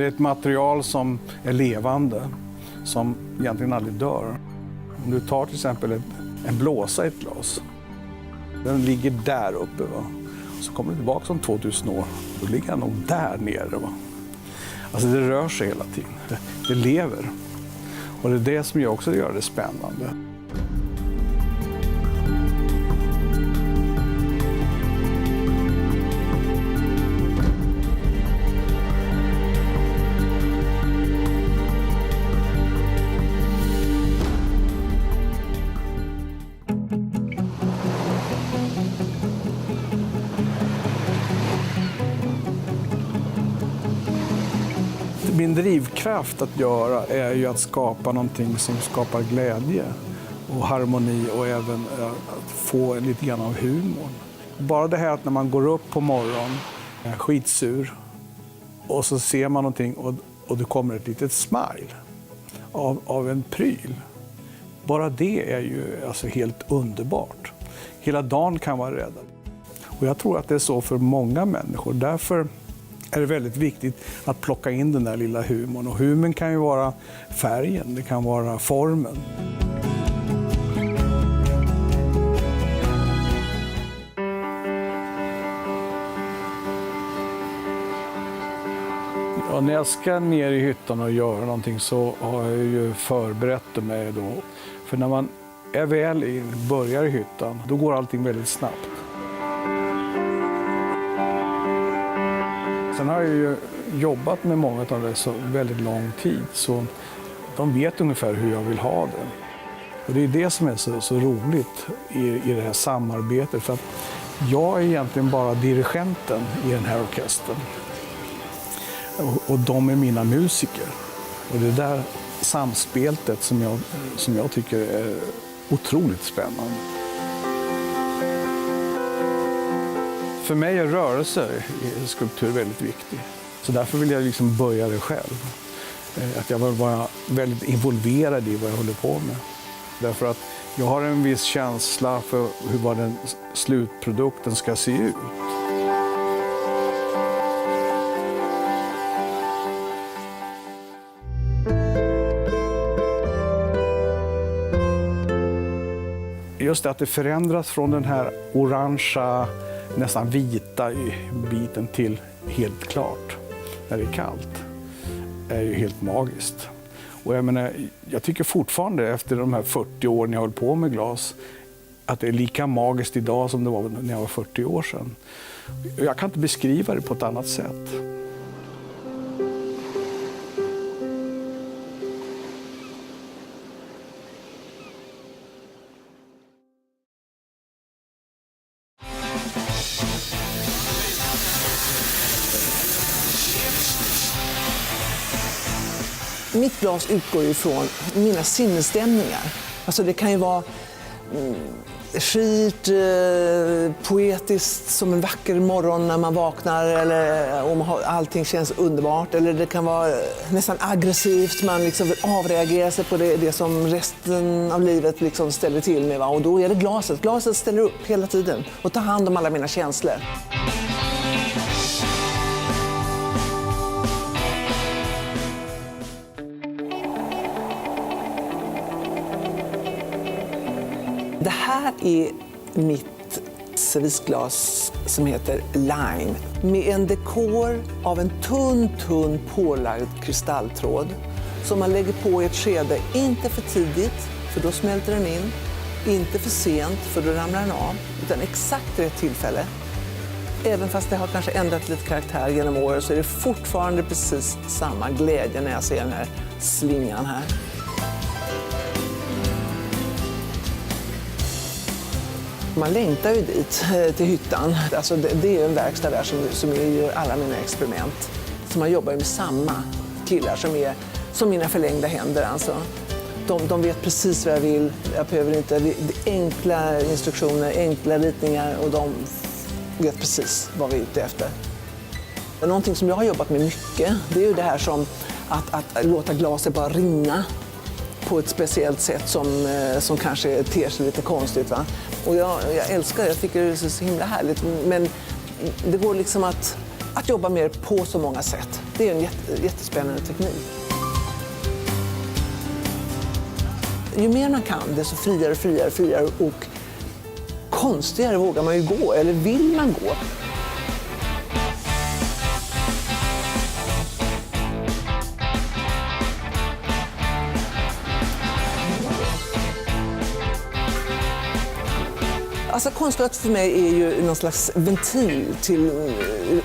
det är ett material som är levande, som egentligen aldrig dör. Om du tar till exempel en blåsa i ett glas, den ligger där uppe. Va? Så kommer du tillbaka om 2000 år, då ligger den nog där nere. Va? Alltså det rör sig hela tiden, det lever. Och det är det som också gör det spännande. Min drivkraft att göra är ju att skapa någonting som skapar glädje och harmoni och även att få lite grann av humor. Bara det här att när man går upp på morgonen, skitsur, och så ser man någonting och det kommer ett litet smile av en pryl. Bara det är ju alltså helt underbart. Hela dagen kan vara räddad. Och jag tror att det är så för många människor. Därför är det väldigt viktigt att plocka in den där lilla humorn. Och humorn kan ju vara färgen, det kan vara formen. Ja, när jag ska ner i hyttan och göra någonting så har jag ju förberett mig då. För när man är väl börjar i hyttan, då går allting väldigt snabbt. Sen har jag ju jobbat med många av det så väldigt lång tid, så de vet ungefär hur jag vill ha det. Och det är det som är så roligt i det här samarbetet, för att jag är egentligen bara dirigenten i den här orkestern. Och de är mina musiker. Och det där samspeltet som jag tycker är otroligt spännande. För mig är rörelse i skulptur väldigt viktig. Så därför vill jag liksom börja det själv. Att jag vill vara väldigt involverad i vad jag håller på med. Därför att jag har en viss känsla för vad den slutprodukten ska se ut. Just det att det förändras från den här orangea, nästan vita biten till helt klart när det är kallt, är ju helt magiskt. Och jag tycker fortfarande efter de här 40 åren jag håller på med glas att det är lika magiskt idag som det var när jag var 40 år sedan. Jag kan inte beskriva det på ett annat sätt. Mitt glas utgår ju från mina sinnesstämningar. Alltså det kan ju vara skit, poetiskt som en vacker morgon när man vaknar eller om allting känns underbart. Eller det kan vara nästan aggressivt, man liksom vill avreagera sig på det som resten av livet liksom ställer till med. Va? Och då är det glaset. Glaset ställer upp hela tiden och tar hand om alla mina känslor. Det här är mitt servisglas som heter Line med en dekor av en tunn pålagd kristalltråd som man lägger på i ett skede, inte för tidigt för då smälter den in, inte för sent för då ramlar den av, utan exakt rätt tillfälle. Även fast det har kanske ändrat lite karaktär genom åren så är det fortfarande precis samma glädje när jag ser den här slingan här. Man längtar ju dit, till hyttan. Alltså det är en verkstad där som gör alla mina experiment. Så man jobbar med samma killar som är som mina förlängda händer. Alltså. De vet precis vad jag vill. Jag behöver inte enkla instruktioner, enkla ritningar och de vet precis vad vi är ute efter. Någonting som jag har jobbat med mycket, det är ju det här som att låta glaset bara rinna på ett speciellt sätt som kanske ter sig lite konstigt. Va? Och jag älskar det, jag tycker det är så himla härligt. Men det går liksom att att jobba mer på så många sätt. Det är en jättespännande teknik. Ju mer man kan, desto friare och konstigare vågar man ju gå, eller vill man gå. Alltså konstglas för mig är ju någon slags ventil till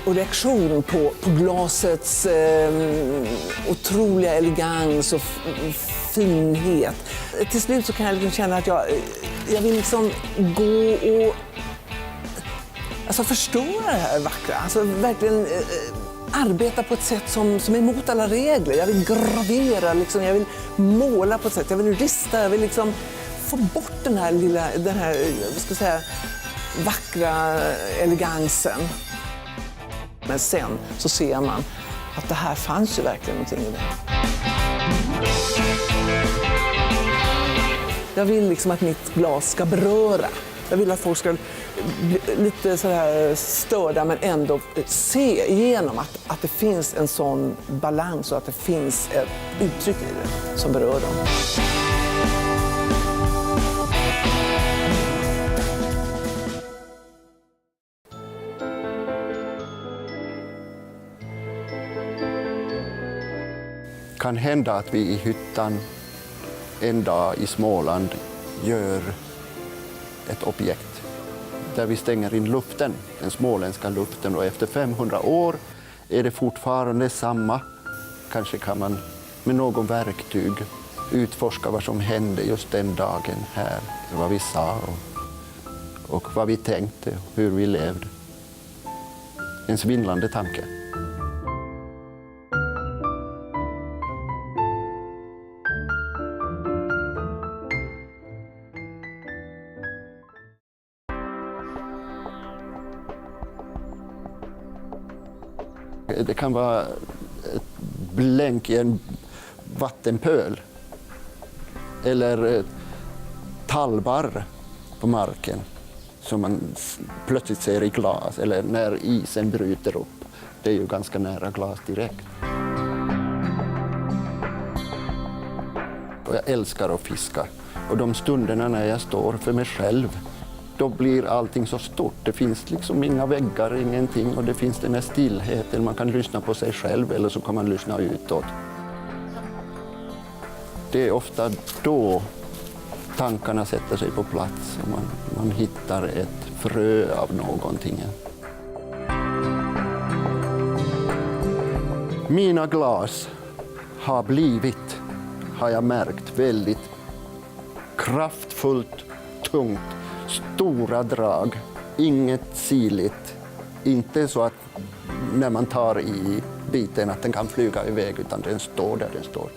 och reaktion på glasets otroliga elegans och finhet. Till slut så kan jag liksom känna att jag vill liksom gå och alltså förstöra det här vackra. Alltså verkligen arbeta på ett sätt som är emot alla regler. Jag vill gravera, liksom, jag vill måla på ett sätt, jag vill rista, jag vill liksom få bort den här ska säga, vackra elegansen. Men sen så ser man att det här fanns ju verkligen någonting i det. Jag vill liksom att mitt glas ska beröra. Jag vill att folk ska bli lite så här störda men ändå se igenom att det finns en sån balans och att det finns ett uttryck i det som berör dem. Kan hända att vi i hyttan en dag i Småland gör ett objekt där vi stänger in luften, den småländska luften, och efter 500 år är det fortfarande samma. Kanske kan man med någon verktyg utforska vad som hände just den dagen här, vad vi sa och vad vi tänkte och hur vi levde. En svindlande tanke. Det kan vara ett blänk i en vattenpöl eller tallbarr på marken som man plötsligt ser i glas, eller när isen bryter upp. Det är ju ganska nära glas direkt. Och jag älskar att fiska, och de stunderna när jag står för mig själv, då blir allting så stort. Det finns liksom inga väggar, ingenting, och det finns den här stillheten. Man kan lyssna på sig själv eller så kan man lyssna utåt. Det är ofta då tankarna sätter sig på plats och man hittar ett frö av någonting. Mina glas har blivit, har jag märkt, väldigt kraftfullt, tungt. Stora drag, inget siligt. Inte så att när man tar i biten att den kan flyga iväg, utan den står där den står.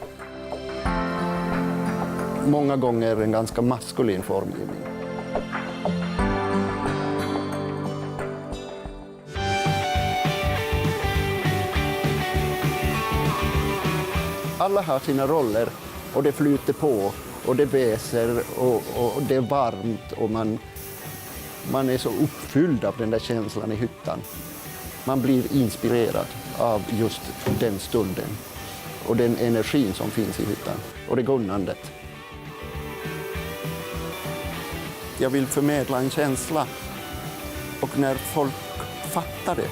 Många gånger en ganska maskulin formgivning. Alla har sina roller och det flyter på. Och det väser och det är varmt och man är så uppfylld av den där känslan i hyttan. Man blir inspirerad av just den stunden och den energin som finns i hyttan och det gunnandet. Jag vill förmedla en känsla, och när folk fattar det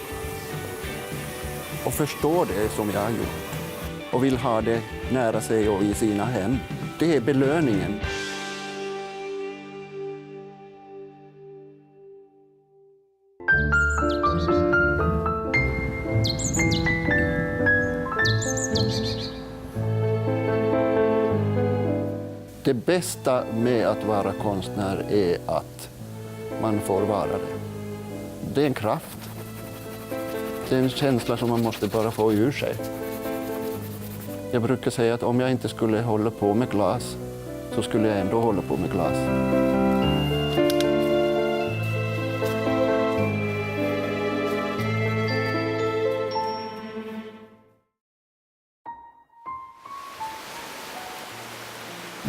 och förstår det som jag har gjort och vill ha det nära sig och i sina hem, det är belöningen. Det bästa med att vara konstnär är att man får vara det. Det är en kraft. Det är en känsla som man måste bara få ur sig. Jag brukar säga att om jag inte skulle hålla på med glas så skulle jag ändå hålla på med glas.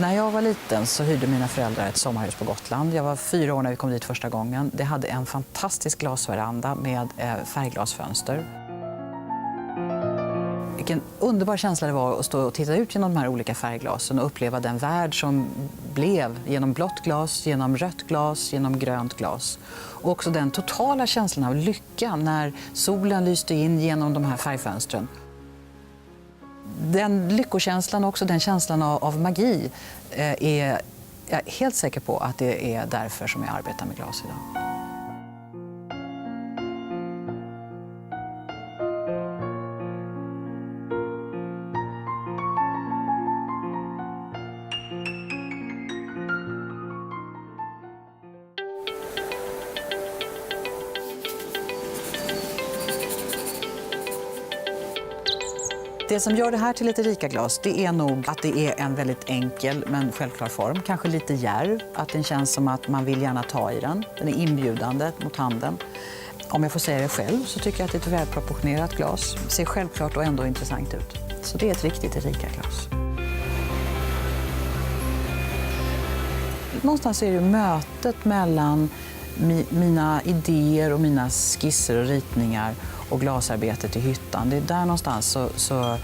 När jag var liten så hyrde mina föräldrar ett sommarhus på Gotland. Jag var 4 år när vi kom dit första gången. Det hade en fantastisk glasveranda med färgglasfönster. vilken underbar känsla det var att stå och titta ut genom de här olika färgglasen och uppleva den värld som blev genom blått glas, genom rött glas, genom grönt glas. Och också den totala känslan av lycka när solen lyste in genom de här färgfönstren. Den lyckokänslan och också den känslan av magi är jag är helt säker på att det är därför som jag arbetar med glas idag. Det som gör det här till ett Erika-glas, det är nog att det är en väldigt enkel men självklar form. Kanske lite djärv, att den känns som att man vill gärna ta i den. Den är inbjudande mot handen. Om jag får säga det själv så tycker jag att det är ett välproportionerat glas. Ser självklart och ändå intressant ut. Så det är ett riktigt Erika-glas. Någonstans är det mötet mellan mina idéer och mina skisser och ritningar och glasarbetet i hyttan. Det är där någonstans så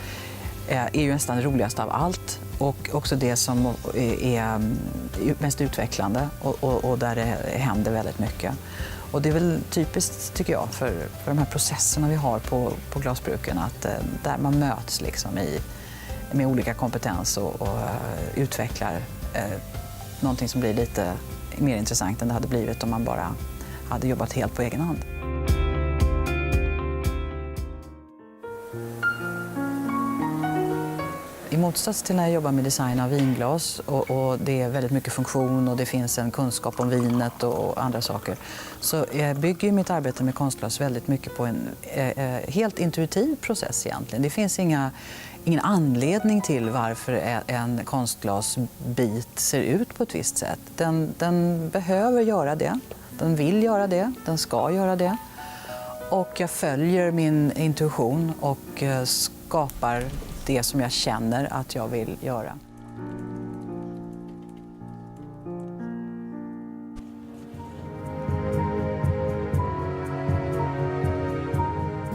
är ju nästan det roligaste av allt och också det som är mest utvecklande och där det händer väldigt mycket. Och det är väl typiskt, tycker jag, för de här processerna vi har på glasbruken, att där man möts liksom med olika kompetens och utvecklar någonting som blir lite mer intressant än det hade blivit om man bara hade jobbat helt på egen hand. I motsats till när jag jobbar med design av vinglas och det är väldigt mycket funktion och det finns en kunskap om vinet och andra saker, så bygger mitt arbete med konstglas väldigt mycket på en helt intuitiv process egentligen. Det finns ingen anledning till varför en konstglasbit ser ut på ett visst sätt. Den behöver göra det, den vill göra det, den ska göra det. Och jag följer min intuition och skapar det som jag känner att jag vill göra.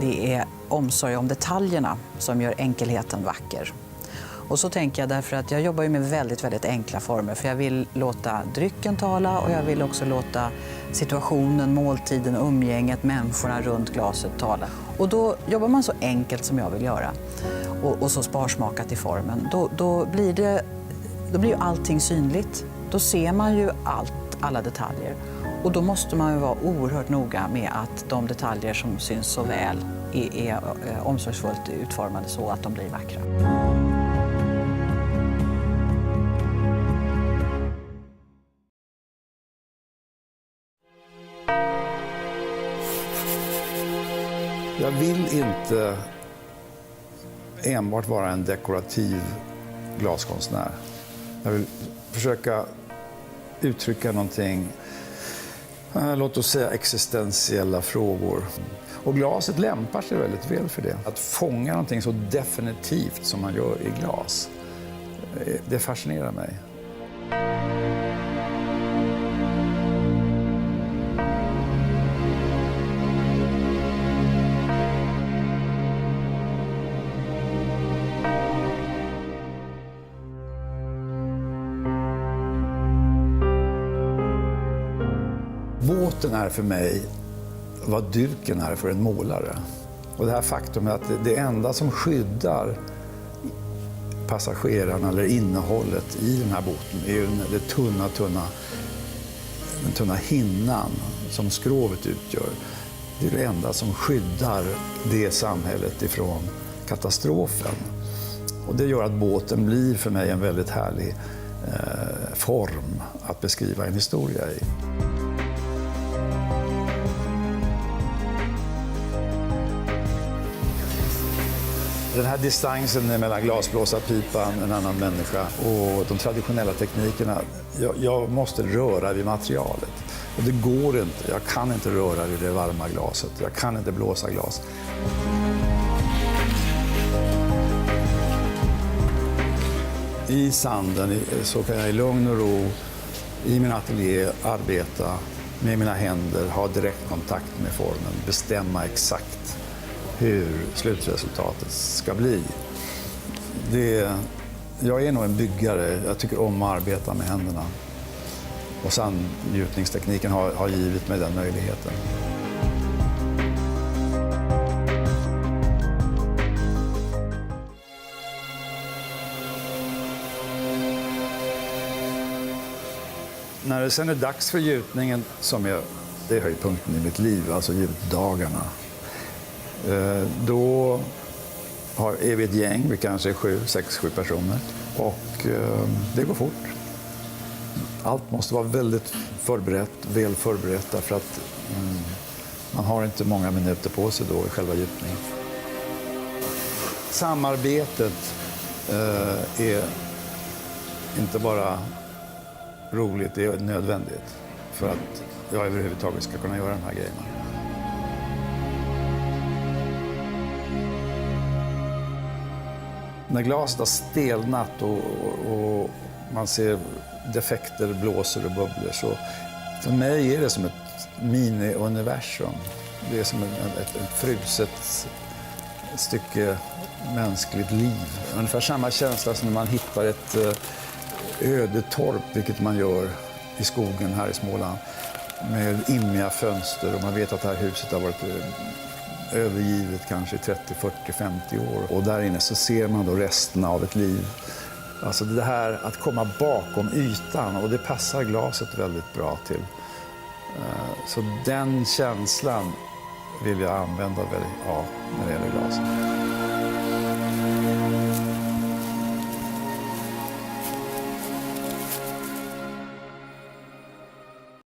Det är omsorg om detaljerna som gör enkelheten vacker. Och så tänker jag därför att jag jobbar ju med väldigt, väldigt enkla former. För jag vill låta drycken tala och jag vill också låta situationen, måltiden, umgänget, människorna runt glaset tala. Och då jobbar man så enkelt som jag vill göra och så sparsmakat i formen. Då blir ju allting synligt. Då ser man ju alla detaljer. Och då måste man ju vara oerhört noga med att de detaljer som syns så väl är omsorgsfullt utformade så att de blir vackra. Jag vill inte enbart vara en dekorativ glaskonstnär. Jag vill försöka uttrycka någonting, låt oss säga existentiella frågor. Och glaset lämpar sig väldigt väl för det. Att fånga någonting så definitivt som man gör i glas, det fascinerar mig. Båten är för mig vad duken är för en målare. Och det här faktumet att det enda som skyddar passagerarna eller innehållet i den här båten är ju den tunna hinnan som skrovet utgör. Det är det enda som skyddar det samhället ifrån katastrofen. Och det gör att båten blir för mig en väldigt härlig form att beskriva en historia i. Den här distansen mellan glasblåsarpipan, en annan människa och de traditionella teknikerna, jag måste röra vid materialet. Och det går inte, jag kan inte röra vid det varma glaset, jag kan inte blåsa glas. I sanden så kan jag i lugn och ro i min ateljé arbeta med mina händer, ha direkt kontakt med formen, bestämma exakt hur slutresultatet ska bli. Jag är nog en byggare, jag tycker om att arbeta med händerna. Och sandgjutningstekniken har givit mig den möjligheten. När det sen är dags för gjutningen, det är höjdpunkten i mitt liv, alltså gjutdagarna. Då är vi ett gäng, vi kanske är 6-7 personer. Och det går fort. Allt måste vara väldigt väl förberett därför att man har inte många minuter på sig då i själva gjutningen. Samarbetet är inte bara roligt, det är nödvändigt för att jag överhuvudtaget ska kunna göra de här grejerna. När glaset har stelnat och man ser defekter, blåser och bubblor, så för mig är det som ett mini-universum. Det är som ett fruset stycke mänskligt liv. Ungefär samma känsla som när man hittar ett ödetorp, vilket man gör i skogen här i Småland, med immiga fönster och man vet att det här huset har varit övergivet kanske i 30, 40, 50 år. Och där inne så ser man då resterna av ett liv. Alltså det här att komma bakom ytan, och det passar glaset väldigt bra till. Så den känslan vill jag använda när det gäller glaset.